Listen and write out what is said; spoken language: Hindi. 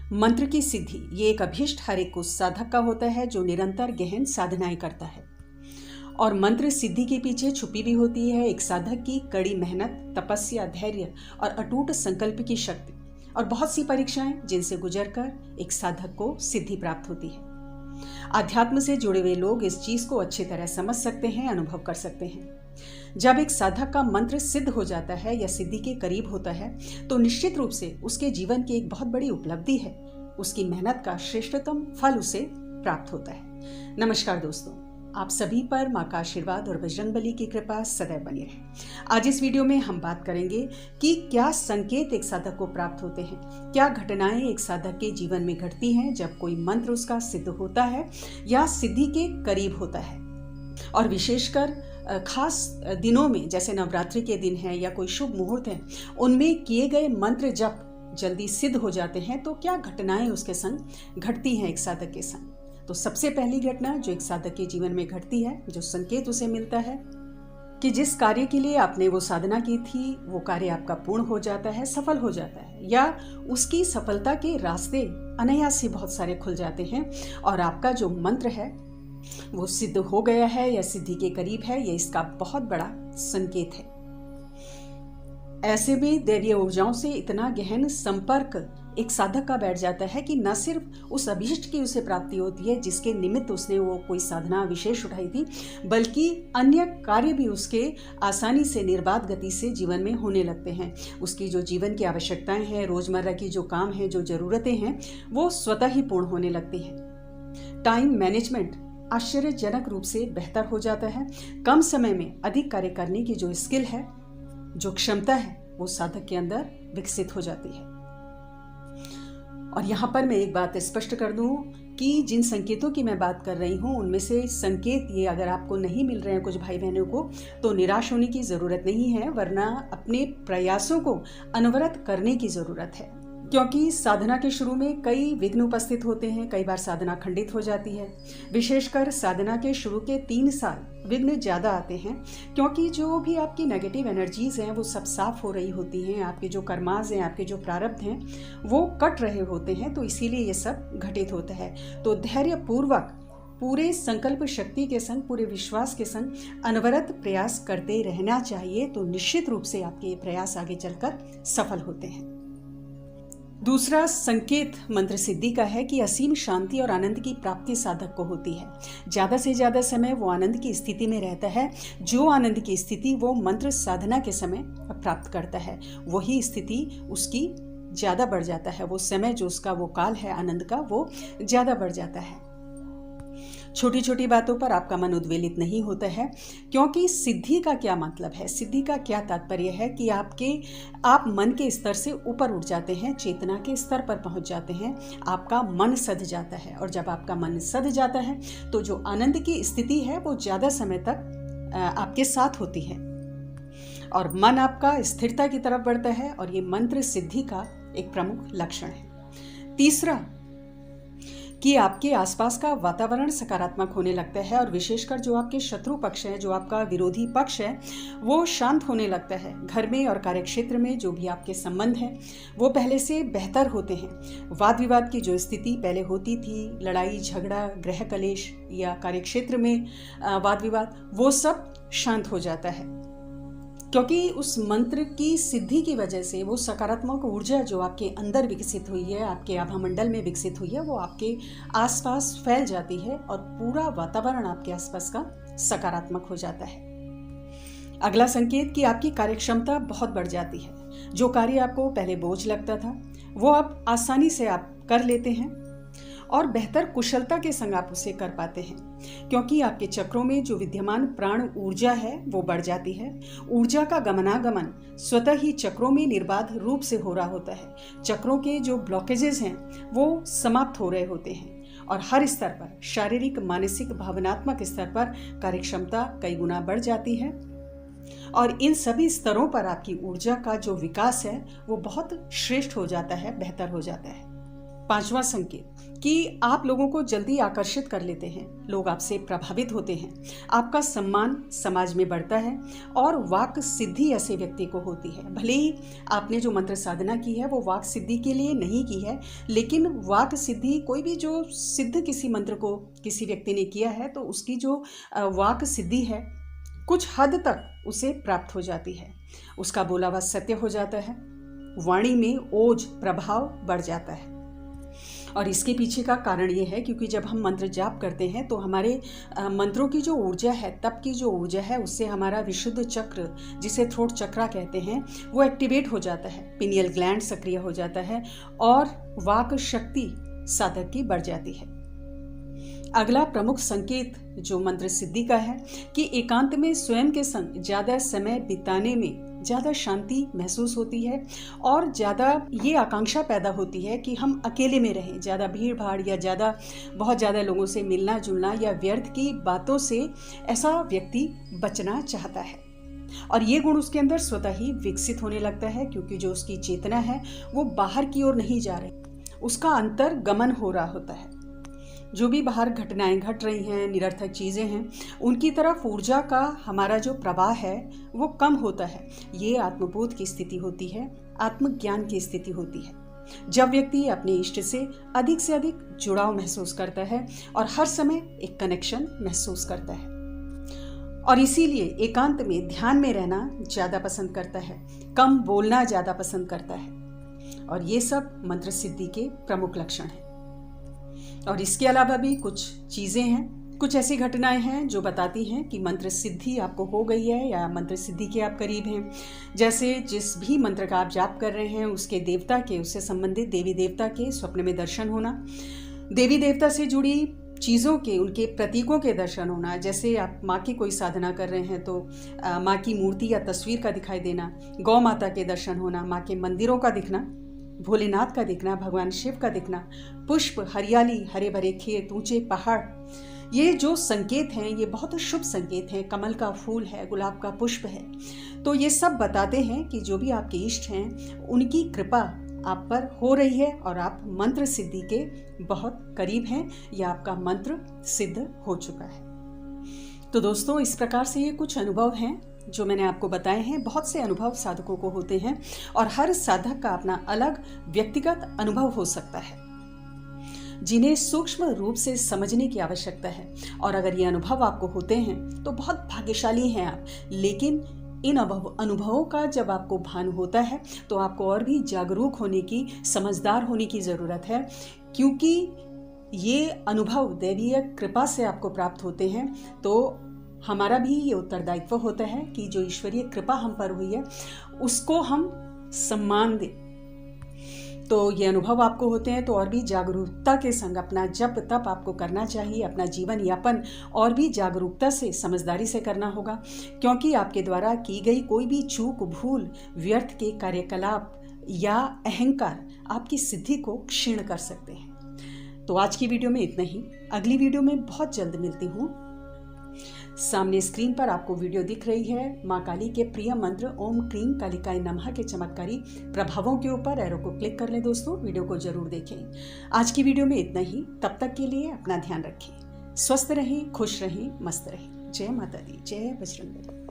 मंत्र की सिद्धि ये एक अभीष्ट हर एक उस साधक का होता है जो निरंतर गहन साधनाएं करता है। और मंत्र सिद्धि के पीछे छुपी भी होती है एक साधक की कड़ी मेहनत, तपस्या, धैर्य और अटूट संकल्प की शक्ति और बहुत सी परीक्षाएं जिनसे गुजरकर एक साधक को सिद्धि प्राप्त होती है। आध्यात्म से जुड़े हुए लोग इस चीज को अच्छी तरह समझ सकते हैं, अनुभव कर सकते हैं। जब एक साधक का मंत्र सिद्ध हो जाता है या सिद्धि के करीब होता है तो निश्चित रूप से उसके जीवन की एक बहुत बड़ी उपलब्धि है, उसकी मेहनत का श्रेष्ठतम फल उसे प्राप्त होता है। नमस्कार दोस्तों, आप सभी पर माँ का आशीर्वाद और बजरंगबली की कृपा सदैव बनी रहे। आज इस वीडियो में हम बात करेंगे कि क्या संकेत एक साधक को प्राप्त होते हैं, क्या घटनाएं एक साधक के जीवन में घटती हैं जब कोई मंत्र उसका सिद्ध होता है या सिद्धि के करीब होता है। और विशेषकर खास दिनों में जैसे नवरात्रि के दिन हैं या कोई शुभ मुहूर्त है, उनमें किए गए मंत्र जब जल्दी सिद्ध हो जाते हैं तो क्या घटनाएं उसके संग घटती हैं एक साधक के संग। तो सबसे पहली घटना जो एक साधक के जीवन में घटती है, जो संकेत उसे मिलता है कि जिस कार्य के लिए आपने वो साधना की थी वो कार्य आपका पूर्ण हो जाता है, सफल हो जाता है, या उसकी सफलता के रास्ते अनायास ही बहुत सारे खुल जाते हैं और आपका जो मंत्र है वो सिद्ध हो गया है या सिद्धि के करीब है, ये इसका बहुत बड़ा संकेत है। ऐसे में दैवीय ऊर्जाओं से इतना गहन संपर्क एक साधक का बैठ जाता है कि न सिर्फ उस अभीष्ट की उसे प्राप्ति होती है जिसके निमित्त उसने वो कोई साधना विशेष उठाई थी, बल्कि अन्य कार्य भी उसके आसानी से निर्बाध गति से जीवन में होने लगते हैं। उसकी जो जीवन की आवश्यकताएं हैं, रोजमर्रा की जो काम है, जो जरूरतें हैं, वो स्वतः ही पूर्ण होने लगती हैं। टाइम मैनेजमेंट आश्चर्यजनक रूप से बेहतर हो जाता है। कम समय में अधिक कार्य करने की जो स्किल है, जो क्षमता है, वो साधक के अंदर विकसित हो जाती है। और यहाँ पर मैं एक बात स्पष्ट कर दूं कि जिन संकेतों की मैं बात कर रही हूँ उनमें से संकेत ये अगर आपको नहीं मिल रहे हैं कुछ भाई बहनों को, तो निराश होने की ज़रूरत नहीं है, वरना अपने प्रयासों को अनवरत करने की ज़रूरत है। क्योंकि साधना के शुरू में कई विघ्न उपस्थित होते हैं, कई बार साधना खंडित हो जाती है। विशेषकर साधना के शुरू के 3 साल विघ्न ज़्यादा आते हैं, क्योंकि जो भी आपकी नेगेटिव एनर्जीज हैं वो सब साफ हो रही होती हैं, आपके जो कर्माज हैं, आपके जो प्रारब्ध हैं वो कट रहे होते हैं, तो इसीलिए ये सब घटित होता है। तो धैर्यपूर्वक पूरे संकल्प शक्ति के संग, पूरे विश्वास के संग अनवरत प्रयास करते रहना चाहिए, तो निश्चित रूप से आपके ये प्रयास आगे चलकर सफल होते हैं। दूसरा संकेत मंत्र सिद्धि का है कि असीम शांति और आनंद की प्राप्ति साधक को होती है। ज़्यादा से ज़्यादा समय वो आनंद की स्थिति में रहता है। जो आनंद की स्थिति वो मंत्र साधना के समय प्राप्त करता है, वही स्थिति उसकी ज़्यादा बढ़ जाता है। वो समय जो उसका वो काल है आनंद का, वो ज़्यादा बढ़ जाता है। छोटी छोटी बातों पर आपका मन उद्वेलित नहीं होता है, क्योंकि सिद्धि का क्या मतलब है, सिद्धि का क्या तात्पर्य है कि आप मन के स्तर से ऊपर उठ जाते हैं, चेतना के स्तर पर पहुंच जाते हैं, आपका मन सध जाता है। और जब आपका मन सध जाता है तो जो आनंद की स्थिति है वो ज़्यादा समय तक आपके साथ होती है और मन आपका स्थिरता की तरफ बढ़ता है, और ये मंत्र सिद्धि का एक प्रमुख लक्षण है। तीसरा कि आपके आसपास का वातावरण सकारात्मक होने लगता है, और विशेषकर जो आपके शत्रु पक्ष है, जो आपका विरोधी पक्ष है, वो शांत होने लगता है। घर में और कार्यक्षेत्र में जो भी आपके संबंध हैं वो पहले से बेहतर होते हैं। वाद विवाद की जो स्थिति पहले होती थी, लड़ाई झगड़ा, गृह कलेश या कार्यक्षेत्र में वाद विवाद, वो सब शांत हो जाता है, क्योंकि उस मंत्र की सिद्धि की वजह से वो सकारात्मक ऊर्जा जो आपके अंदर विकसित हुई है, आपके आभामंडल में विकसित हुई है, वो आपके आसपास फैल जाती है और पूरा वातावरण आपके आसपास का सकारात्मक हो जाता है। अगला संकेत कि आपकी कार्यक्षमता बहुत बढ़ जाती है। जो कार्य आपको पहले बोझ लगता था वो अब आसानी से आप कर लेते हैं और बेहतर कुशलता के संग आप उसे कर पाते हैं, क्योंकि आपके चक्रों में जो विद्यमान प्राण ऊर्जा है वो बढ़ जाती है। ऊर्जा का गमनागमन स्वतः ही चक्रों में निर्बाध रूप से हो रहा होता है। चक्रों के जो ब्लॉकेजेस हैं वो समाप्त हो रहे होते हैं और हर स्तर पर, शारीरिक, मानसिक, भावनात्मक स्तर पर कार्यक्षमता कई गुना बढ़ जाती है। और इन सभी स्तरों पर आपकी ऊर्जा का जो विकास है वो बहुत श्रेष्ठ हो जाता है, बेहतर हो जाता है। 5वां संकेत कि आप लोगों को जल्दी आकर्षित कर लेते हैं, लोग आपसे प्रभावित होते हैं, आपका सम्मान समाज में बढ़ता है और वाक सिद्धि ऐसे व्यक्ति को होती है। भले ही आपने जो मंत्र साधना की है वो वाक सिद्धि के लिए नहीं की है, लेकिन वाक सिद्धि, कोई भी जो सिद्ध किसी मंत्र को किसी व्यक्ति ने किया है तो उसकी जो वाक सिद्धि है कुछ हद तक उसे प्राप्त हो जाती है, उसका बोला हुआ सत्य हो जाता है, वाणी में ओज प्रभाव बढ़ जाता है। और इसके पीछे का कारण ये है क्योंकि जब हम मंत्र जाप करते हैं तो हमारे मंत्रों की जो ऊर्जा है, तप की जो ऊर्जा है, उससे हमारा विशुद्ध चक्र, जिसे थ्रोट चक्रा कहते हैं, वो एक्टिवेट हो जाता है, पिनियल ग्लैंड सक्रिय हो जाता है और वाक शक्ति साधक की बढ़ जाती है। अगला प्रमुख संकेत जो मंत्र सिद्धि का है कि एकांत में स्वयं के संग ज़्यादा समय बिताने में ज़्यादा शांति महसूस होती है और ज़्यादा ये आकांक्षा पैदा होती है कि हम अकेले में रहें। ज़्यादा भीड़ भाड़ या बहुत ज़्यादा लोगों से मिलना जुलना या व्यर्थ की बातों से ऐसा व्यक्ति बचना चाहता है और ये गुण उसके अंदर स्वतः ही विकसित होने लगता है क्योंकि जो उसकी चेतना है वो बाहर की ओर नहीं जा रही, उसका अंतर गमन हो रहा होता है। जो भी बाहर घटनाएं घट रही हैं, निरर्थक चीज़ें हैं, उनकी तरफ ऊर्जा का हमारा जो प्रवाह है वो कम होता है। ये आत्मबोध की स्थिति होती है, आत्मज्ञान की स्थिति होती है। जब व्यक्ति अपने इष्ट से अधिक जुड़ाव महसूस करता है और हर समय एक कनेक्शन महसूस करता है और इसीलिए एकांत में ध्यान में रहना ज़्यादा पसंद करता है, कम बोलना ज़्यादा पसंद करता है और ये सब मंत्र सिद्धि के प्रमुख लक्षण हैं। और इसके अलावा भी कुछ चीज़ें हैं, कुछ ऐसी घटनाएं हैं जो बताती हैं कि मंत्र सिद्धि आपको हो गई है या मंत्र सिद्धि के आप करीब हैं। जैसे जिस भी मंत्र का आप जाप कर रहे हैं उसके देवता के, उससे संबंधित देवी देवता के स्वप्न में दर्शन होना, देवी देवता से जुड़ी चीज़ों के, उनके प्रतीकों के दर्शन होना। जैसे आप माँ की कोई साधना कर रहे हैं तो माँ की मूर्ति या तस्वीर का दिखाई देना, गौ माता के दर्शन होना, माँ के मंदिरों का दिखना, भोलेनाथ का दिखना, भगवान शिव का दिखना, पुष्प, हरियाली, हरे भरे खेत, ऊंचे पहाड़, ये जो संकेत हैं ये बहुत शुभ संकेत हैं। कमल का फूल है, गुलाब का पुष्प है, तो ये सब बताते हैं कि जो भी आपके इष्ट हैं उनकी कृपा आप पर हो रही है और आप मंत्र सिद्धि के बहुत करीब हैं या आपका मंत्र सिद्ध हो चुका है। तो दोस्तों, इस प्रकार से ये कुछ अनुभव हैं जो मैंने आपको बताए हैं। बहुत से अनुभव साधकों को होते हैं और हर साधक का अपना अलग व्यक्तिगत अनुभव हो सकता है जिन्हें सूक्ष्म रूप से समझने की आवश्यकता है। और अगर ये अनुभव आपको होते हैं तो बहुत भाग्यशाली हैं आप। लेकिन इन अनुभवों का जब आपको भान होता है तो आपको और भी जागरूक होने की, समझदार होने की ज़रूरत है, क्योंकि ये अनुभव दैवीय कृपा से आपको प्राप्त होते हैं। तो हमारा भी ये उत्तरदायित्व होता है कि जो ईश्वरीय कृपा हम पर हुई है उसको हम सम्मान दें। तो ये अनुभव आपको होते हैं तो और भी जागरूकता के संग अपना जप तप आपको करना चाहिए। अपना जीवन यापन और भी जागरूकता से, समझदारी से करना होगा, क्योंकि आपके द्वारा की गई कोई भी चूक, भूल, व्यर्थ के कार्यकलाप या अहंकार आपकी सिद्धि को क्षीण कर सकते हैं। तो आज की वीडियो में इतना ही। अगली वीडियो में बहुत जल्द मिलती हूँ। सामने स्क्रीन पर आपको वीडियो दिख रही है माँ काली के प्रिय मंत्र ओम क्लीं कालिकाय नमः के चमत्कारी प्रभावों के ऊपर एरो को क्लिक कर लें। दोस्तों, वीडियो को जरूर देखें। आज की वीडियो में इतना ही। तब तक के लिए अपना ध्यान रखें, स्वस्थ रहें, खुश रहें, मस्त रहें। जय माता दी, जय बजरंग बली।